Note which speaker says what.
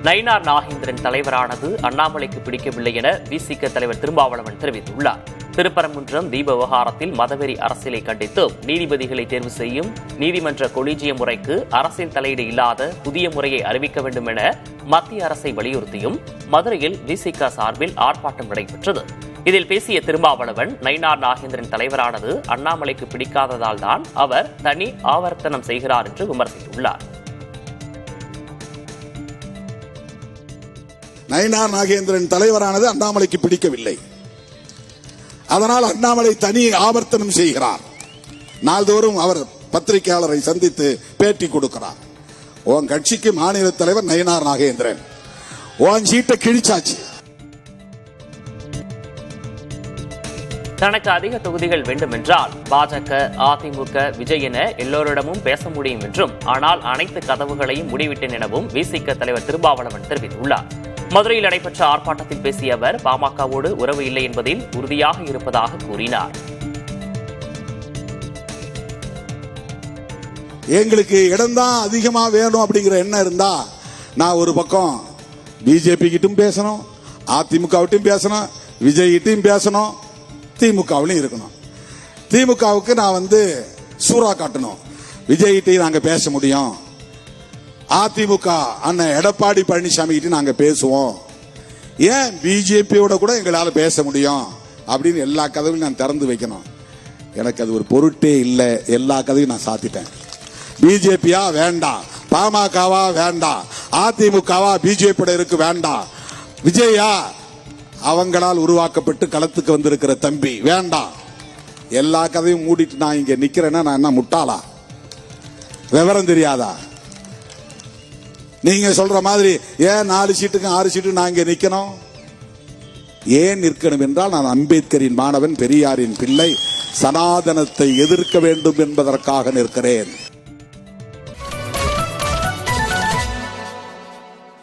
Speaker 1: நயினார் நாகேந்திரன் தலைவரானது அண்ணாமலைக்கு பிடிக்கவில்லை என விசிக தலைவர் திருமாவளவன் தெரிவித்துள்ளார். திருப்பரங்குன்றம் தீப விவகாரத்தில் மதவெறி அரசியலை கண்டித்து நீதிபதிகளை தேர்வு செய்யும் நீதிமன்ற கொலீஜிய முறைக்கு அரசியல் தலையீடு இல்லாத புதிய முறையை அறிவிக்க வேண்டும் என மத்திய அரசை வலியுறுத்தியும் மதுரையில் விசிக சார்பில் ஆர்ப்பாட்டம் நடைபெற்றது. இதில் பேசிய திருமாவளவன், நயினார் நாகேந்திரன் தலைவரானது அண்ணாமலைக்கு பிடிக்காததால் தான் அவர் தனி ஆவர்த்தனம் செய்கிறார் என்று விமர்சித்துள்ளார்.
Speaker 2: நயினார் நாகேந்திரன் தலைவரானது அண்ணாமலைக்கு பிடிக்கவில்லை, அதனால் அண்ணாமலை தனி ஆவர்த்தனம் செய்கிறார். நாள்தோறும் அவர் பத்திரிகையாளரை சந்தித்து பேட்டி கொடுக்கிறார். உன் கட்சிக்கு மாநில தலைவர் நயினார் நாகேந்திரன், உன் சீட்டை கிழிச்சாச்சு.
Speaker 1: தனக்கு அதிக தொகுதிகள் வேண்டும் என்றால் பாஜக, அதிமுக, விஜய் என எல்லோரிடமும் பேச முடியும் என்றும், ஆனால் அனைத்து கதவுகளையும் மூடிவிட்டேன் எனவும் விசிக தலைவர் திருமாவளவன் தெரிவித்துள்ளார். மதுரையில் நடைபெற்ற ஆர்ப்பாட்டத்தில் பேசிய அவர் பாமகவோடு உறவு இல்லை என்பதில் உறுதியாக இருப்பதாக கூறினார்.
Speaker 2: எங்களுக்கு இடம்தான் அதிகமா வேணும் அப்படிங்கிற எண்ணம் இருந்தா நான் ஒரு பக்கம் பிஜேபி கிட்டும் பேசணும், அதிமுக கிட்டும் பேசணும், விஜய் கிட்டும் பேசணும், திமுகவிலும் இருக்கணும். திமுகவுக்கு நான் சூறா காட்டணும், விஜய் கிட்டையும் நாங்க பேச முடியும், அதிமுக அண்ணன் எடப்பாடி பழனிசாமி கிட்ட நாங்க பேசுவோம், ஏன் பிஜேபியோட கூட எங்களால பேச முடியும் அப்படின்னு எல்லா கதவையும் நான் திறந்து வைக்கணும். எனக்கு அது ஒரு பொருட்டே இல்லை. எல்லா கதவையும் நான் சாத்திட்டேன். பிஜேபியா வேண்டாம், பாமகவா வேண்டாம், அதிமுகவா பிஜேபியோட இருக்கு வேண்டாம், விஜயா அவங்களால் உருவாக்கப்பட்டு களத்துக்கு வந்திருக்கிற தம்பி வேண்டாம். எல்லா கதையும் மூடிட்டு நான் இங்க நிக்கிறேன்னா நான் என்ன முட்டாளா? விவரம் தெரியாதா? நீங்க சொல்ற மாதிரி ஏன் 4 சீட்டுக்கு 6 சீட்டு நான் இங்க நிக்கணும்? ஏன் நிற்கணும் என்றால் நான் அம்பேத்கரின் மாணவன், பெரியாரின் பிள்ளை, சனாதனத்தை எதிர்க்க வேண்டும் என்பதற்காக நிற்கிறேன்.